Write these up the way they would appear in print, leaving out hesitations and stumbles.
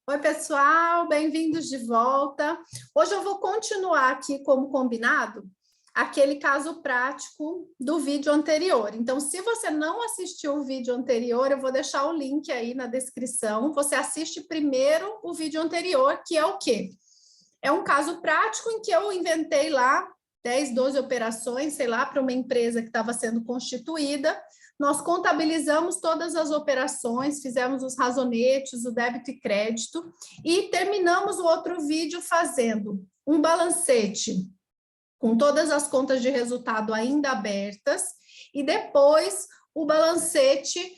Oi, pessoal, bem-vindos de volta. Hoje eu vou continuar aqui, como combinado, aquele caso prático do vídeo anterior. Então, se você não assistiu o vídeo anterior, eu vou deixar o link aí na descrição. Você assiste primeiro o vídeo anterior, que é o quê? É um caso prático em que eu inventei lá 10, 12 operações, sei lá, para uma empresa que estava sendo constituída. Nós contabilizamos todas as operações, fizemos os razonetes, o débito e crédito, e terminamos o outro vídeo fazendo um balancete com todas as contas de resultado ainda abertas, e depois o balancete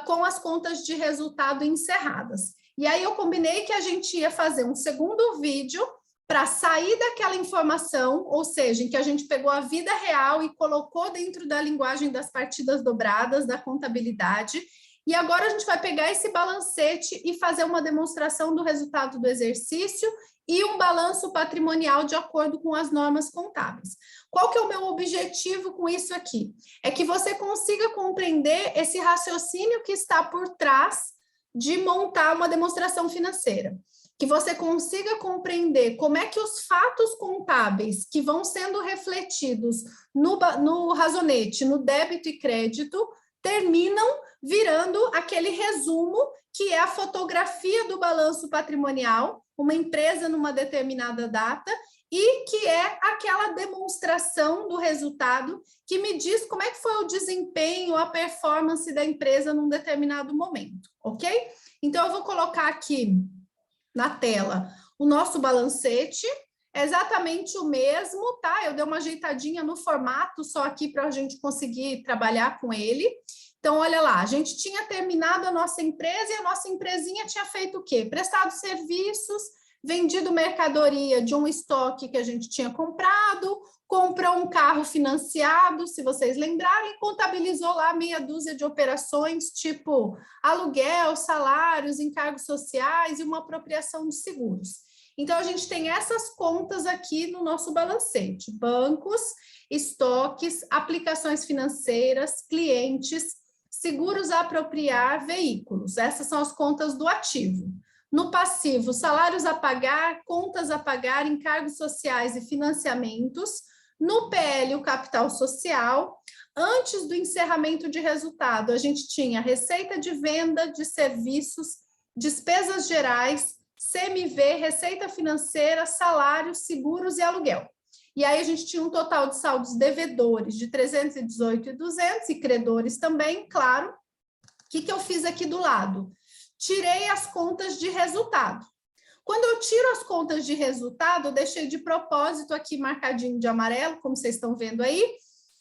com as contas de resultado encerradas. E aí eu combinei que a gente ia fazer um segundo vídeo para sair daquela informação, ou seja, em que a gente pegou a vida real e colocou dentro da linguagem das partidas dobradas, da contabilidade, e agora a gente vai pegar esse balancete e fazer uma demonstração do resultado do exercício e um balanço patrimonial de acordo com as normas contábeis. Qual que é o meu objetivo com isso aqui? É que você consiga compreender esse raciocínio que está por trás de montar uma demonstração financeira. Que você consiga compreender como é que os fatos contábeis que vão sendo refletidos no razonete, no débito e crédito, terminam virando aquele resumo que é a fotografia do balanço patrimonial, uma empresa numa determinada data, e que é aquela demonstração do resultado que me diz como é que foi o desempenho, a performance da empresa num determinado momento, ok? Então, eu vou colocar aqui na tela o nosso balancete, é exatamente o mesmo, tá? Eu dei uma ajeitadinha no formato só aqui para a gente conseguir trabalhar com ele. Então, olha lá, a gente tinha terminado a nossa empresa e a nossa empresinha tinha feito o quê? Prestado serviços, vendido mercadoria de um estoque que a gente tinha comprado, comprou um carro financiado, se vocês lembrarem, contabilizou lá meia dúzia de operações, tipo aluguel, salários, encargos sociais e uma apropriação de seguros. Então, a gente tem essas contas aqui no nosso balancete: bancos, estoques, aplicações financeiras, clientes, seguros a apropriar, veículos. Essas são as contas do ativo. No passivo, salários a pagar, contas a pagar, encargos sociais e financiamentos. No PL, o capital social. Antes do encerramento de resultado, a gente tinha receita de venda de serviços, despesas gerais, CMV, receita financeira, salários, seguros e aluguel. E aí a gente tinha um total de saldos devedores de 318.200 e credores também, claro. O que eu fiz aqui do lado? Tirei as contas de resultado. Quando eu tiro as contas de resultado, eu deixei de propósito aqui marcadinho de amarelo, como vocês estão vendo aí,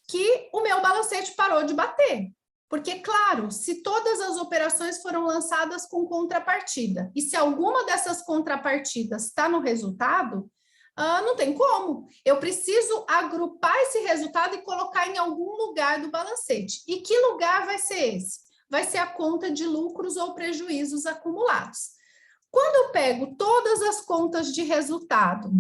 que o meu balancete parou de bater. Porque, claro, se todas as operações foram lançadas com contrapartida, e se alguma dessas contrapartidas está no resultado, não tem como. Eu preciso agrupar esse resultado e colocar em algum lugar do balancete. E que lugar vai ser esse? Vai ser a conta de lucros ou prejuízos acumulados. Quando eu pego todas as contas de resultado,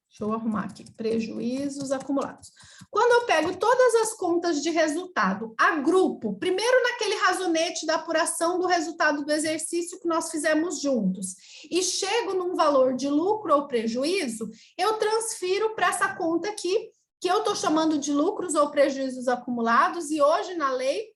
deixa eu arrumar aqui, prejuízos acumulados. Quando eu pego todas as contas de resultado, agrupo, primeiro naquele razonete da apuração do resultado do exercício que nós fizemos juntos, e chego num valor de lucro ou prejuízo, eu transfiro para essa conta aqui, que eu estou chamando de lucros ou prejuízos acumulados, e hoje na lei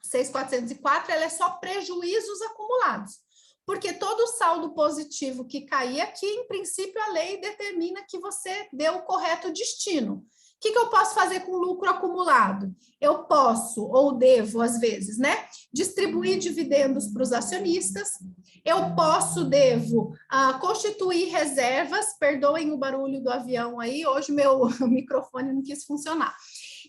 6.404, ela é só prejuízos acumulados. Porque todo saldo positivo que cair aqui, em princípio, a lei determina que você deu o correto destino. O que eu posso fazer com lucro acumulado? Eu posso, ou devo, às vezes, né? Distribuir dividendos para os acionistas. Eu posso, devo, constituir reservas. Perdoem o barulho do avião aí, hoje meu microfone não quis funcionar.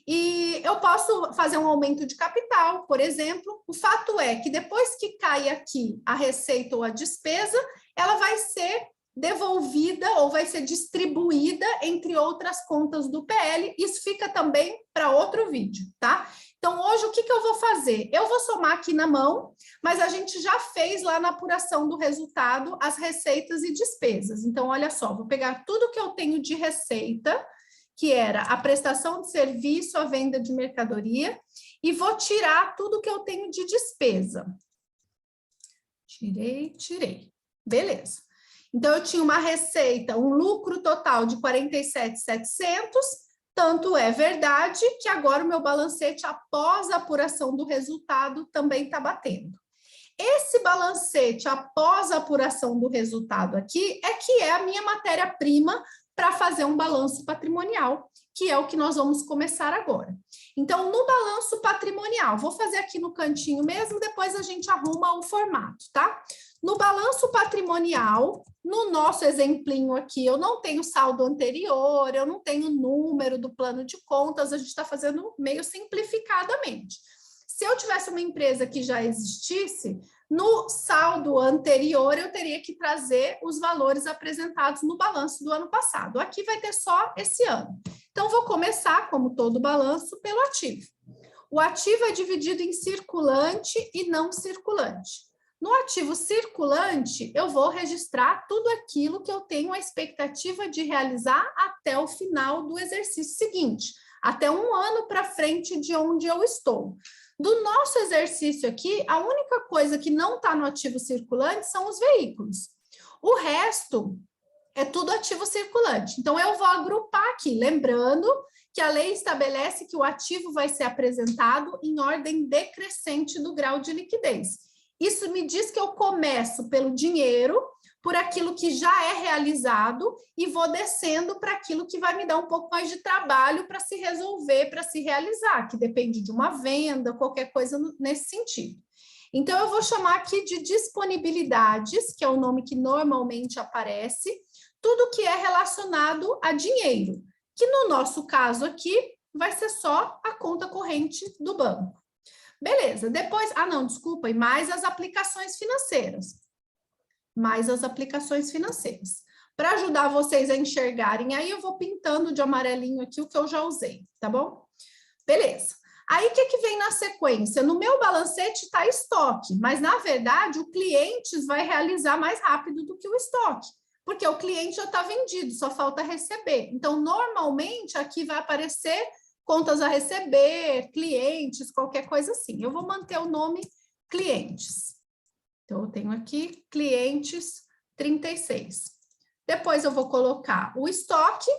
E eu posso fazer um aumento de capital, por exemplo. O fato é que depois que cai aqui a receita ou a despesa, ela vai ser devolvida ou vai ser distribuída entre outras contas do PL. Isso fica também para outro vídeo, tá? Então, hoje, o que eu vou fazer? Eu vou somar aqui na mão, mas a gente já fez lá na apuração do resultado as receitas e despesas. Então, olha só, vou pegar tudo que eu tenho de receita, que era a prestação de serviço, a venda de mercadoria, e vou tirar tudo que eu tenho de despesa. Tirei. Beleza. Então, eu tinha uma receita, um lucro total de 47.700, tanto é verdade que agora o meu balancete, após a apuração do resultado, também está batendo. Esse balancete, após a apuração do resultado aqui, é que é a minha matéria-prima para fazer um balanço patrimonial, que é o que nós vamos começar agora. Então, no balanço patrimonial, vou fazer aqui no cantinho mesmo, depois a gente arruma o formato, tá? No balanço patrimonial, no nosso exemplinho aqui, eu não tenho saldo anterior, eu não tenho número do plano de contas, a gente está fazendo meio simplificadamente. Se eu tivesse uma empresa que já existisse, no saldo anterior eu teria que trazer os valores apresentados no balanço do ano passado. Aqui vai ter só esse ano. Então, vou começar, como todo balanço, pelo ativo. O ativo é dividido em circulante e não circulante. No ativo circulante, eu vou registrar tudo aquilo que eu tenho a expectativa de realizar até o final do exercício seguinte, até um ano para frente de onde eu estou. Do nosso exercício aqui, a única coisa que não está no ativo circulante são os veículos. O resto é tudo ativo circulante. Então, eu vou agrupar aqui, lembrando que a lei estabelece que o ativo vai ser apresentado em ordem decrescente do grau de liquidez. Isso me diz que eu começo pelo dinheiro, por aquilo que já é realizado, e vou descendo para aquilo que vai me dar um pouco mais de trabalho para se resolver, para se realizar, que depende de uma venda, qualquer coisa nesse sentido. Então, eu vou chamar aqui de disponibilidades, que é o nome que normalmente aparece, tudo que é relacionado a dinheiro, que no nosso caso aqui vai ser só a conta corrente do banco. Beleza, depois, desculpa, e mais as aplicações financeiras. Para ajudar vocês a enxergarem, aí eu vou pintando de amarelinho aqui o que eu já usei, tá bom? Beleza. Aí, o que vem na sequência? No meu balancete está estoque, mas, na verdade, o cliente vai realizar mais rápido do que o estoque, porque o cliente já está vendido, só falta receber. Então, normalmente, aqui vai aparecer contas a receber, clientes, qualquer coisa assim. Eu vou manter o nome clientes. Então, eu tenho aqui clientes 36. Depois eu vou colocar o estoque.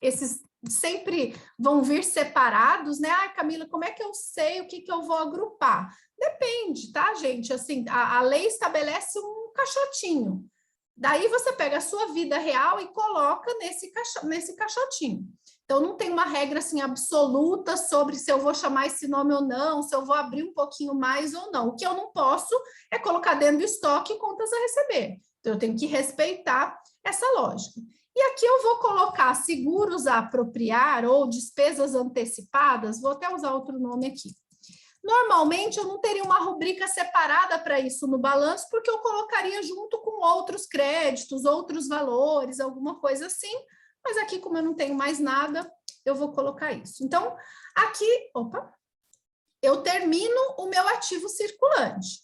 Esses sempre vão vir separados, né? Camila, como é que eu sei o que eu vou agrupar? Depende, tá, gente? Assim, a lei estabelece um caixotinho. Daí você pega a sua vida real e coloca nesse caixotinho. Então, não tem uma regra assim absoluta sobre se eu vou chamar esse nome ou não, se eu vou abrir um pouquinho mais ou não. O que eu não posso é colocar dentro do estoque contas a receber. Então, eu tenho que respeitar essa lógica. E aqui eu vou colocar seguros a apropriar ou despesas antecipadas, vou até usar outro nome aqui. Normalmente, eu não teria uma rubrica separada para isso no balanço, porque eu colocaria junto com outros créditos, outros valores, alguma coisa assim. Mas aqui, como eu não tenho mais nada, eu vou colocar isso. Então, aqui, eu termino o meu ativo circulante,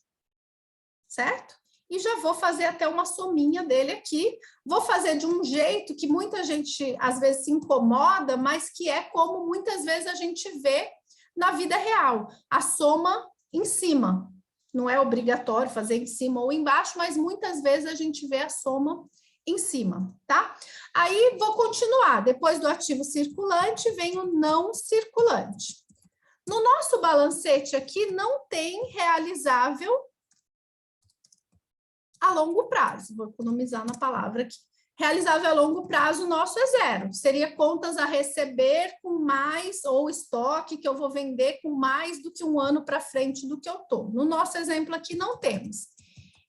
certo? E já vou fazer até uma sominha dele aqui. Vou fazer de um jeito que muita gente, às vezes, se incomoda, mas que é como muitas vezes a gente vê na vida real. A soma em cima. Não é obrigatório fazer em cima ou embaixo, mas muitas vezes a gente vê a soma em cima, tá? Aí, vou continuar. Depois do ativo circulante, vem o não circulante. No nosso balancete aqui, não tem realizável a longo prazo. Vou economizar na palavra aqui. Realizável a longo prazo, nosso é zero. Seria contas a receber com mais, ou estoque que eu vou vender com mais do que um ano para frente do que eu estou. No nosso exemplo aqui, não temos.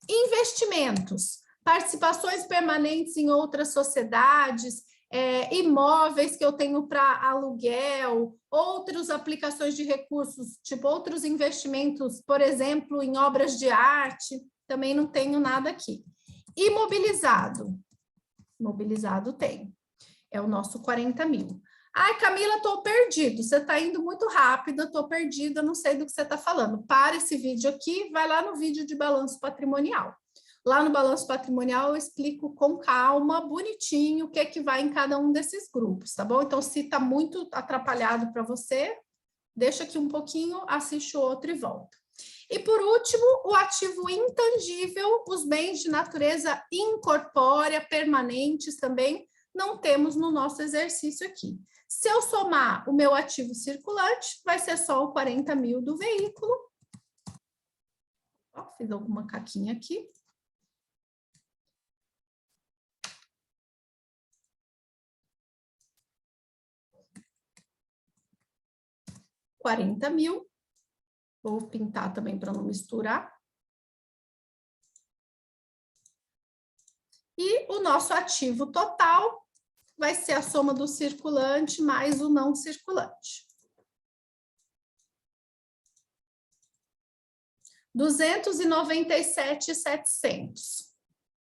Investimentos. Participações permanentes em outras sociedades, imóveis que eu tenho para aluguel, outras aplicações de recursos, tipo outros investimentos, por exemplo, em obras de arte, também não tenho nada aqui. Imobilizado. Imobilizado tem. É o nosso 40 mil. Ai, Camila, estou perdido. Você está indo muito rápido, estou perdida, não sei do que você está falando. Para esse vídeo aqui, vai lá no vídeo de balanço patrimonial. Lá no balanço patrimonial eu explico com calma, bonitinho, o que vai em cada um desses grupos, tá bom? Então, se está muito atrapalhado para você, deixa aqui um pouquinho, assiste o outro e volta. E, por último, o ativo intangível, os bens de natureza incorpórea, permanentes também, não temos no nosso exercício aqui. Se eu somar o meu ativo circulante, vai ser só o 40 mil do veículo. Ó, fiz alguma caquinha aqui. R$40.000. Vou pintar também para não misturar. E o nosso ativo total vai ser a soma do circulante mais o não circulante. 297.700.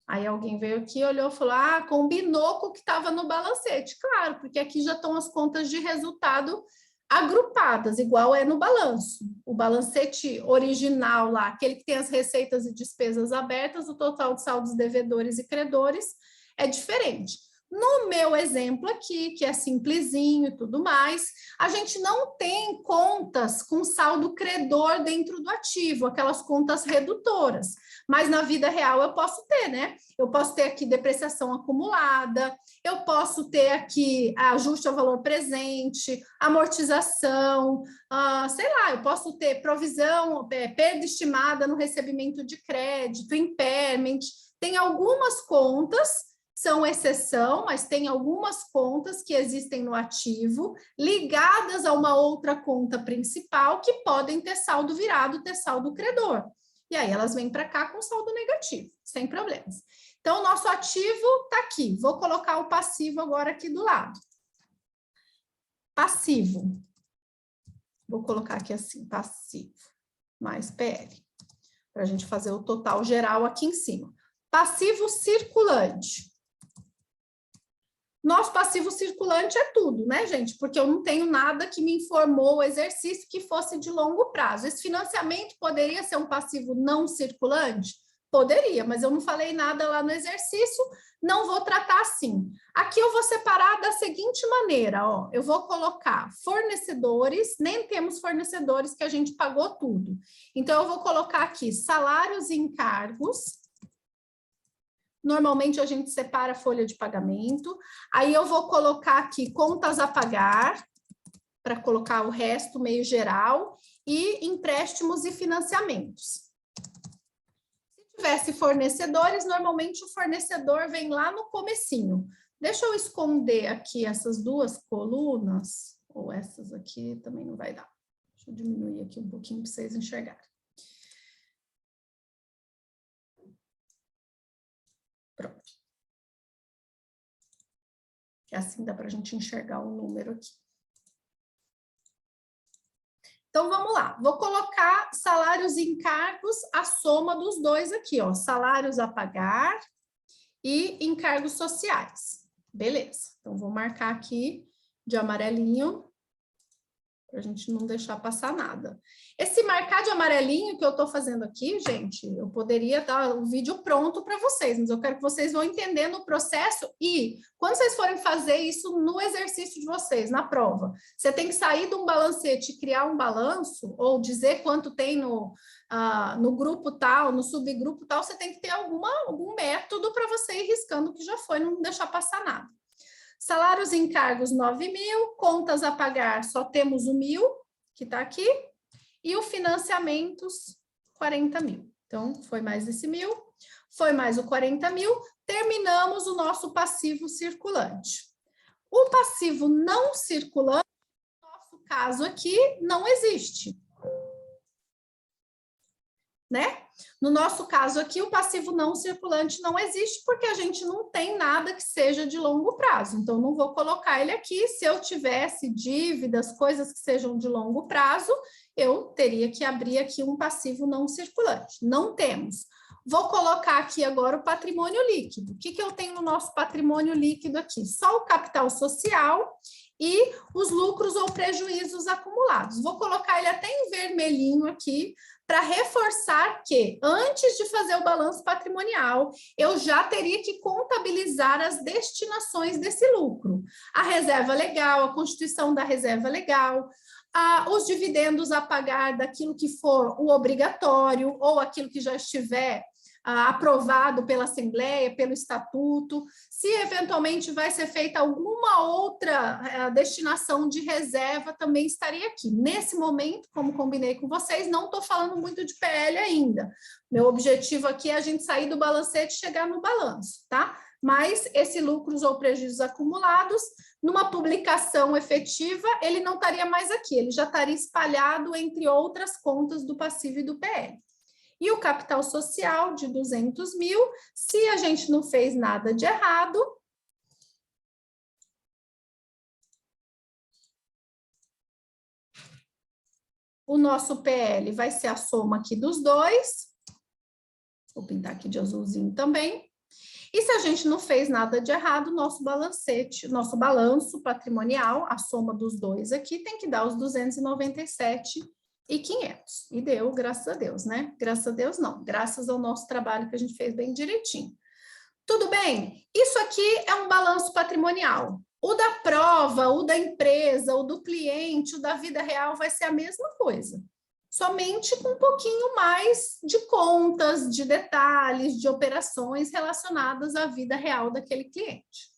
Aí alguém veio aqui, olhou e falou, ah, combinou com o que estava no balancete. Claro, porque aqui já estão as contas de resultado agrupadas, igual é no balanço. O balancete original lá, aquele que tem as receitas e despesas abertas, o total de saldos devedores e credores é diferente. No meu exemplo aqui, que é simplesinho e tudo mais, a gente não tem contas com saldo credor dentro do ativo, aquelas contas redutoras. Mas na vida real eu posso ter, né? Eu posso ter aqui depreciação acumulada, eu posso ter aqui ajuste ao valor presente, amortização, sei lá, eu posso ter provisão, perda estimada no recebimento de crédito, impairment. Tem algumas contas, são exceção, mas tem algumas contas que existem no ativo, ligadas a uma outra conta principal, que podem ter saldo virado, ter saldo credor. E aí elas vêm para cá com saldo negativo, sem problemas. Então, o nosso ativo está aqui. Vou colocar o passivo agora aqui do lado. Passivo. Vou colocar aqui assim, passivo, mais PL. Para a gente fazer o total geral aqui em cima. Passivo circulante. Nosso passivo circulante é tudo, né, gente? Porque eu não tenho nada que me informou o exercício que fosse de longo prazo. Esse financiamento poderia ser um passivo não circulante? Poderia, mas eu não falei nada lá no exercício, não vou tratar assim. Aqui eu vou separar da seguinte maneira, ó, eu vou colocar fornecedores, nem temos fornecedores que a gente pagou tudo. Então, eu vou colocar aqui salários e encargos. Normalmente a gente separa a folha de pagamento. Aí eu vou colocar aqui contas a pagar, para colocar o resto meio geral, e empréstimos e financiamentos. Se tivesse fornecedores, normalmente o fornecedor vem lá no comecinho. Deixa eu esconder aqui essas duas colunas, ou essas aqui também não vai dar. Deixa eu diminuir aqui um pouquinho para vocês enxergarem. Pronto. Que assim dá para a gente enxergar o número aqui. Então, vamos lá. Vou colocar salários e encargos, a soma dos dois aqui, ó. Salários a pagar e encargos sociais. Beleza. Então, vou marcar aqui de amarelinho, para a gente não deixar passar nada. Esse marcar de amarelinho que eu estou fazendo aqui, gente, eu poderia dar o vídeo pronto para vocês, mas eu quero que vocês vão entendendo o processo e quando vocês forem fazer isso no exercício de vocês, na prova, você tem que sair de um balancete e criar um balanço, ou dizer quanto tem no grupo tal, no subgrupo tal, você tem que ter algum método para você ir riscando que já foi, não deixar passar nada. Salários e encargos, 9.000, contas a pagar, só temos o 1.000, que está aqui, e o financiamentos, 40.000. Então, foi mais esse 1.000, foi mais o 40.000, terminamos o nosso passivo circulante. O passivo não circulante, no nosso caso aqui, não existe. Né? No nosso caso aqui, o passivo não circulante não existe porque a gente não tem nada que seja de longo prazo. Então, não vou colocar ele aqui. Se eu tivesse dívidas, coisas que sejam de longo prazo, eu teria que abrir aqui um passivo não circulante. Não temos. Vou colocar aqui agora o patrimônio líquido. O que que eu tenho no nosso patrimônio líquido aqui? Só o capital social e os lucros ou prejuízos acumulados. Vou colocar ele até em vermelhinho aqui, para reforçar que, antes de fazer o balanço patrimonial, eu já teria que contabilizar as destinações desse lucro. A reserva legal, a constituição da reserva legal, os dividendos a pagar daquilo que for o obrigatório ou aquilo que já estiver aprovado pela Assembleia, pelo Estatuto, se eventualmente vai ser feita alguma outra destinação de reserva, também estaria aqui. Nesse momento, como combinei com vocês, não estou falando muito de PL ainda. Meu objetivo aqui é a gente sair do balancete e chegar no balanço, tá? Mas esse lucros ou prejuízos acumulados, numa publicação efetiva, ele não estaria mais aqui, ele já estaria espalhado entre outras contas do passivo e do PL. E o capital social de 200 mil, se a gente não fez nada de errado, o nosso PL vai ser a soma aqui dos dois. Vou pintar aqui de azulzinho também. E se a gente não fez nada de errado, nosso balancete, nosso balanço patrimonial, a soma dos dois aqui, tem que dar os 297.500. E deu, graças a Deus, né? Graças a Deus não, graças ao nosso trabalho que a gente fez bem direitinho. Tudo bem? Isso aqui é um balanço patrimonial. O da prova, o da empresa, o do cliente, o da vida real vai ser a mesma coisa. Somente com um pouquinho mais de contas, de detalhes, de operações relacionadas à vida real daquele cliente.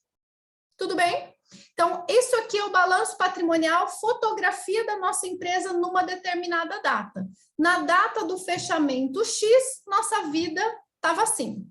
Tudo bem? Então, isso aqui é o balanço patrimonial, fotografia da nossa empresa numa determinada data. Na data do fechamento X, nossa vida estava assim.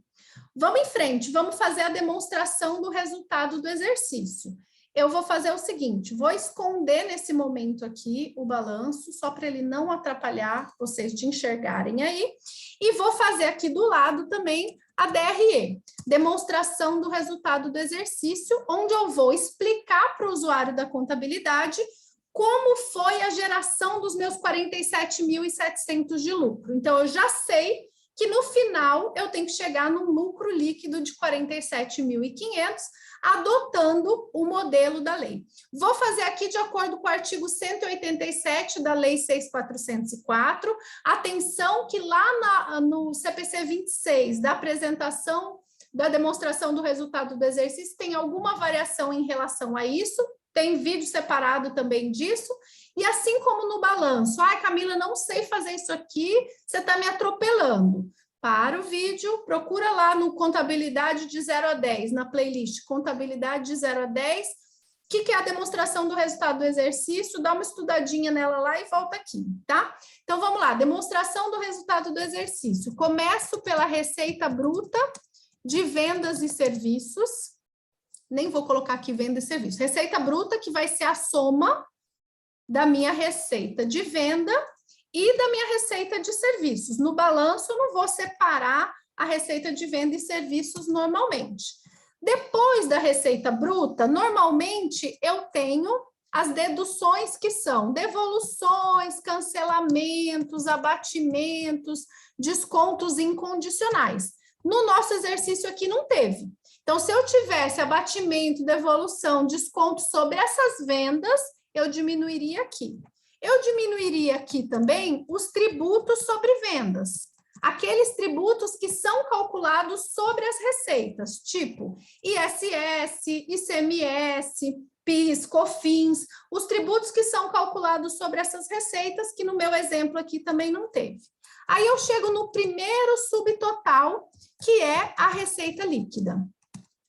Vamos em frente, vamos fazer a demonstração do resultado do exercício. Eu vou fazer o seguinte, vou esconder nesse momento aqui o balanço, só para ele não atrapalhar vocês de enxergarem aí, e vou fazer aqui do lado também a DRE, demonstração do resultado do exercício, onde eu vou explicar para o usuário da contabilidade como foi a geração dos meus 47.700 de lucro. Então, eu já sei que no final eu tenho que chegar num lucro líquido de 47.500, adotando o modelo da lei. Vou fazer aqui de acordo com o artigo 187 da Lei 6.404. Atenção que lá no CPC 26, da apresentação, da demonstração do resultado do exercício, tem alguma variação em relação a isso, tem vídeo separado também disso, e assim como no balanço, ai Camila, não sei fazer isso aqui, você está me atropelando. Para o vídeo, procura lá no Contabilidade de 0 a 10, na playlist Contabilidade de 0 a 10, o que é a demonstração do resultado do exercício, dá uma estudadinha nela lá e volta aqui, tá? Então, vamos lá, demonstração do resultado do exercício. Começo pela receita bruta de vendas e serviços, nem vou colocar aqui venda e serviço, receita bruta que vai ser a soma da minha receita de venda e da minha receita de serviços. No balanço, eu não vou separar a receita de venda e serviços normalmente. Depois da receita bruta, normalmente eu tenho as deduções que são devoluções, cancelamentos, abatimentos, descontos incondicionais. No nosso exercício aqui não teve. Então, se eu tivesse abatimento, devolução, desconto sobre essas vendas, eu diminuiria aqui. Eu diminuiria aqui também os tributos sobre vendas. Aqueles tributos que são calculados sobre as receitas, tipo ISS, ICMS, PIS, COFINS, os tributos que são calculados sobre essas receitas, que no meu exemplo aqui também não teve. Aí eu chego no primeiro subtotal, que é a receita líquida.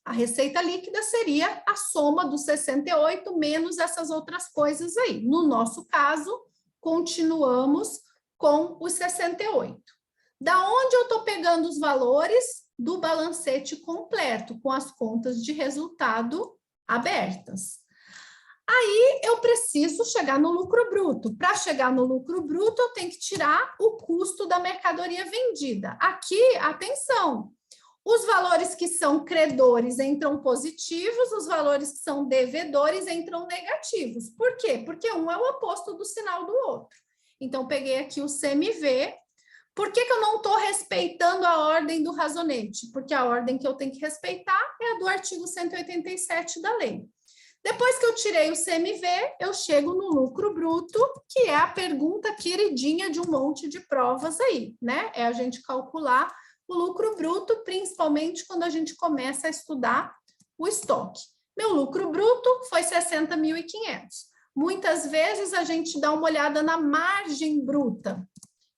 A receita líquida seria a soma dos 68 menos essas outras coisas aí. No nosso caso, continuamos com os 68. Da onde eu estou pegando os valores? Do balancete completo, com as contas de resultado abertas. Aí eu preciso chegar no lucro bruto. Para chegar no lucro bruto, eu tenho que tirar o custo da mercadoria vendida. Aqui, atenção, os valores que são credores entram positivos, os valores que são devedores entram negativos. Por quê? Porque um é o oposto do sinal do outro. Então, peguei aqui o CMV. Por que eu não estou respeitando a ordem do razonete? Porque a ordem que eu tenho que respeitar é a do artigo 187 da lei. Depois que eu tirei o CMV, eu chego no lucro bruto, que é a pergunta queridinha de um monte de provas aí, né? É a gente calcular o lucro bruto, principalmente quando a gente começa a estudar o estoque. Meu lucro bruto foi 60.500. muitas vezes a gente dá uma olhada na margem bruta,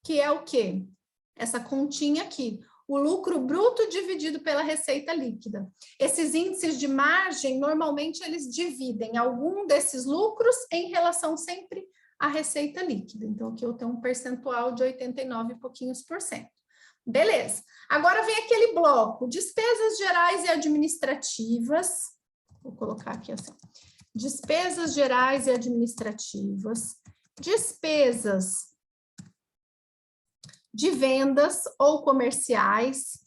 que é o quê? Essa continha aqui, o lucro bruto dividido pela receita líquida. Esses índices de margem, normalmente, eles dividem algum desses lucros em relação sempre à receita líquida. Então, aqui eu tenho um percentual de 89 e pouquinhos por cento. Beleza. Agora vem aquele bloco, despesas gerais e administrativas. Vou colocar aqui assim. Despesas gerais e administrativas, despesas de vendas ou comerciais,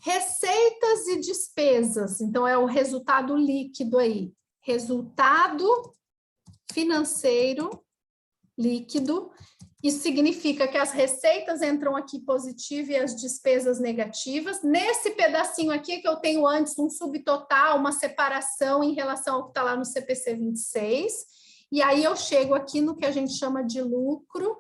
receitas e despesas, então é o resultado líquido aí, resultado financeiro líquido. Isso significa que as receitas entram aqui positivas e as despesas negativas. Nesse pedacinho aqui que eu tenho antes um subtotal, uma separação em relação ao que está lá no CPC 26, e aí eu chego aqui no que a gente chama de lucro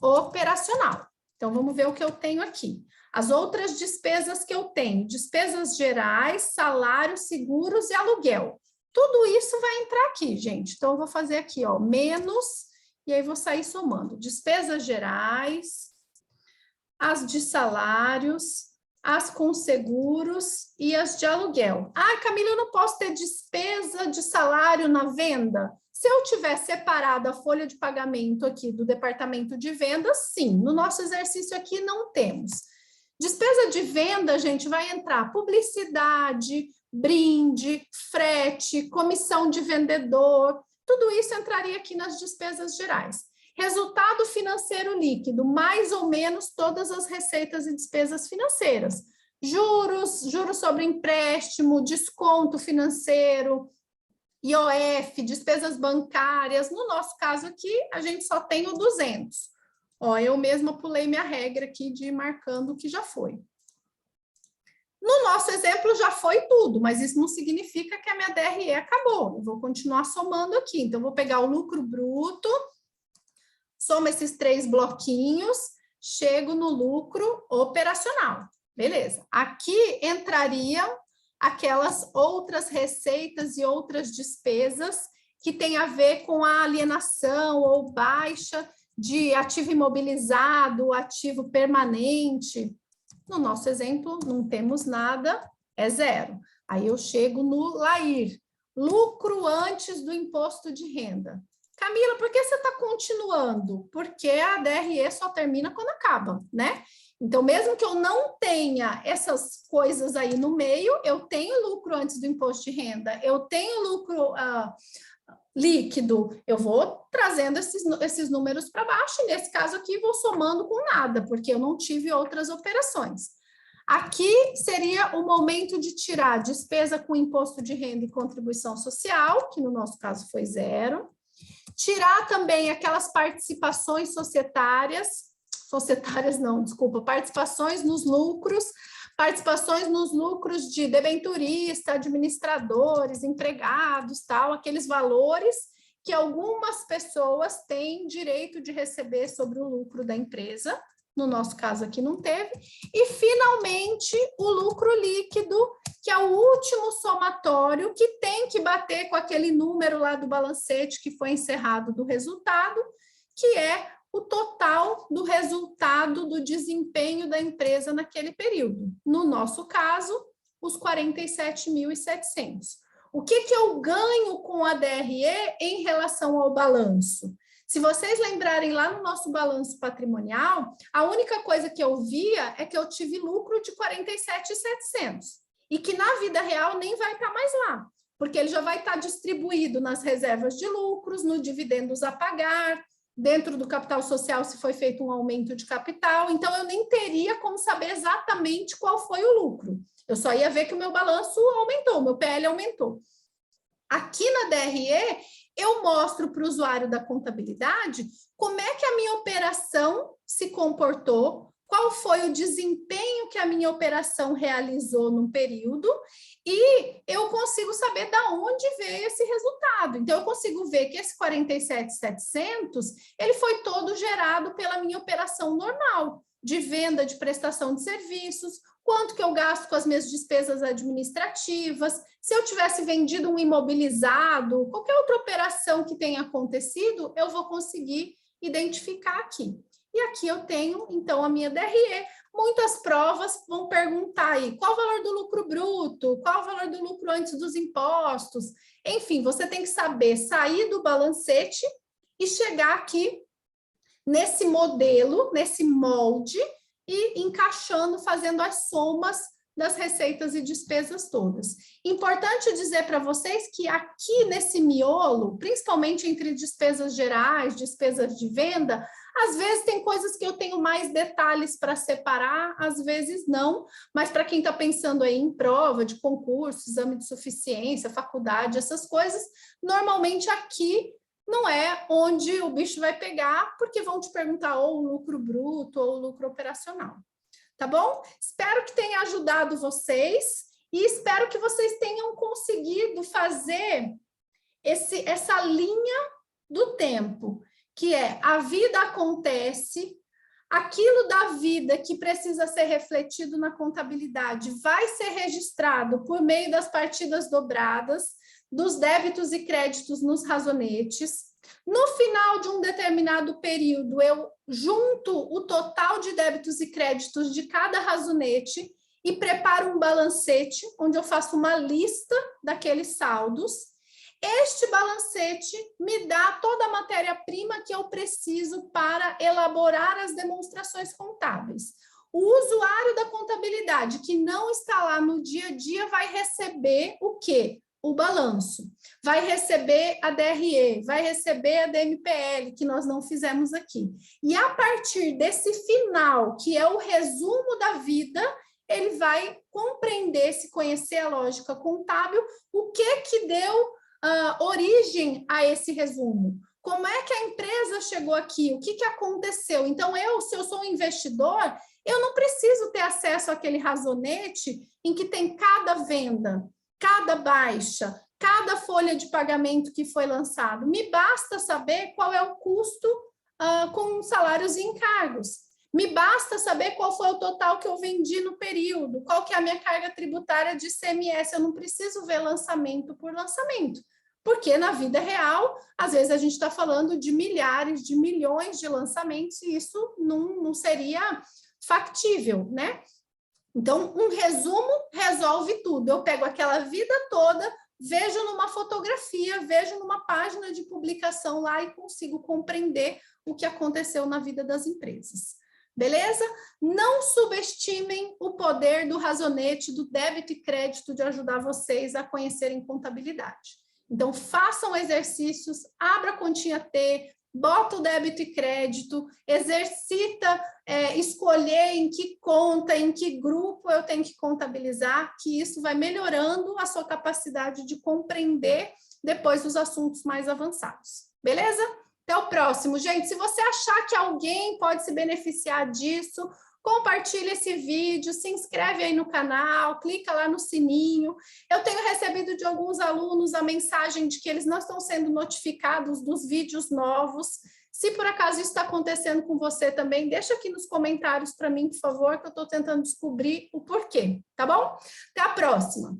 operacional. Então, vamos ver o que eu tenho aqui. As outras despesas que eu tenho, despesas gerais, salários, seguros e aluguel. Tudo isso vai entrar aqui, gente. Então, eu vou fazer aqui, ó, menos, e aí vou sair somando. Despesas gerais, as de salários, as com seguros e as de aluguel. Ah, Camila, eu não posso ter despesa de salário na venda? Se eu tiver separado a folha de pagamento aqui do departamento de vendas, sim. No nosso exercício aqui não temos. Despesa de venda, gente, vai entrar publicidade, brinde, frete, comissão de vendedor, tudo isso entraria aqui nas despesas gerais. Resultado financeiro líquido, mais ou menos todas as receitas e despesas financeiras. Juros sobre empréstimo, desconto financeiro, IOF, despesas bancárias. No nosso caso aqui, a gente só tem o 200. Ó, eu mesma pulei minha regra aqui de ir marcando o que já foi. No nosso exemplo, já foi tudo, mas isso não significa que a minha DRE acabou. Eu vou continuar somando aqui. Então, eu vou pegar o lucro bruto, soma esses 3 bloquinhos, chego no lucro operacional. Beleza. Aqui entrariam aquelas outras receitas e outras despesas que tem a ver com a alienação ou baixa de ativo imobilizado, ativo permanente. No nosso exemplo, não temos nada, é zero. Aí eu chego no LAIR, lucro antes do imposto de renda. Camila, por que você está continuando? Porque a DRE só termina quando acaba, né? Então, mesmo que eu não tenha essas coisas aí no meio, eu tenho lucro antes do imposto de renda, eu tenho lucro líquido, eu vou trazendo esses números para baixo, e nesse caso aqui vou somando com nada, porque eu não tive outras operações. Aqui seria o momento de tirar despesa com imposto de renda e contribuição social, que no nosso caso foi zero. Tirar também aquelas participações participações nos lucros de debenturista, administradores, empregados, tal, aqueles valores que algumas pessoas têm direito de receber sobre o lucro da empresa. No nosso caso aqui não teve. E, finalmente, o lucro líquido, que é o último somatório, que tem que bater com aquele número lá do balancete que foi encerrado do resultado, que é o total do resultado do desempenho da empresa naquele período. No nosso caso, os 47.700. O que eu ganho com a DRE em relação ao balanço? Se vocês lembrarem lá no nosso balanço patrimonial, a única coisa que eu via é que eu tive lucro de 47.700 e que na vida real nem vai estar mais lá, porque ele já vai estar distribuído nas reservas de lucros, no dividendos a pagar, dentro do capital social se foi feito um aumento de capital, então eu nem teria como saber exatamente qual foi o lucro. Eu só ia ver que o meu balanço aumentou, o meu PL aumentou. Aqui na DRE, eu mostro para o usuário da contabilidade como é que a minha operação se comportou, qual foi o desempenho que a minha operação realizou num período, e eu consigo saber de onde veio esse resultado. Então, eu consigo ver que esse 47.700, ele foi todo gerado pela minha operação normal, de venda de prestação de serviços, quanto que eu gasto com as minhas despesas administrativas, se eu tivesse vendido um imobilizado, qualquer outra operação que tenha acontecido, eu vou conseguir identificar aqui. E aqui eu tenho, então, a minha DRE. Muitas provas vão perguntar aí, qual o valor do lucro bruto, qual o valor do lucro antes dos impostos, enfim, você tem que saber sair do balancete e chegar aqui nesse modelo, nesse molde, e encaixando, fazendo as somas das receitas e despesas todas. Importante dizer para vocês que aqui nesse miolo, principalmente entre despesas gerais, despesas de venda, às vezes tem coisas que eu tenho mais detalhes para separar, às vezes não, mas para quem está pensando aí em prova de concurso, exame de suficiência, faculdade, essas coisas, normalmente aqui não é onde o bicho vai pegar, porque vão te perguntar ou o lucro bruto ou o lucro operacional. Tá bom? Espero que tenha ajudado vocês e espero que vocês tenham conseguido fazer essa linha do tempo, que é a vida acontece, aquilo da vida que precisa ser refletido na contabilidade vai ser registrado por meio das partidas dobradas, dos débitos e créditos nos razonetes. No final de um determinado período, eu junto o total de débitos e créditos de cada razonete e preparo um balancete, onde eu faço uma lista daqueles saldos. Este balancete me dá toda a matéria-prima que eu preciso para elaborar as demonstrações contábeis. O usuário da contabilidade que não está lá no dia a dia vai receber o quê? O balanço, vai receber a DRE, vai receber a DMPL, que nós não fizemos aqui. E a partir desse final, que é o resumo da vida, ele vai compreender, se conhecer a lógica contábil, o que deu origem a esse resumo. Como é que a empresa chegou aqui? O que aconteceu? Então, se eu sou um investidor, eu não preciso ter acesso àquele razonete em que tem cada venda, cada baixa, cada folha de pagamento que foi lançado. Me basta saber qual é o custo com salários e encargos. Me basta saber qual foi o total que eu vendi no período, qual que é a minha carga tributária de ICMS. Eu não preciso ver lançamento por lançamento, porque na vida real, às vezes a gente está falando de milhares, de milhões de lançamentos e isso não seria factível, né? Então, um resumo resolve tudo. Eu pego aquela vida toda, vejo numa fotografia, vejo numa página de publicação lá e consigo compreender o que aconteceu na vida das empresas. Beleza? Não subestimem o poder do razonete, do débito e crédito de ajudar vocês a conhecerem contabilidade. Então, façam exercícios, abra a continha T, bota o débito e crédito, exercita escolher em que conta, em que grupo eu tenho que contabilizar, que isso vai melhorando a sua capacidade de compreender depois os assuntos mais avançados. Beleza? Até o próximo. Gente, se você achar que alguém pode se beneficiar disso, compartilha esse vídeo, se inscreve aí no canal, clica lá no sininho. Eu tenho recebido de alguns alunos a mensagem de que eles não estão sendo notificados dos vídeos novos. Se por acaso isso está acontecendo com você também, deixa aqui nos comentários para mim, por favor, que eu estou tentando descobrir o porquê, tá bom? Até a próxima!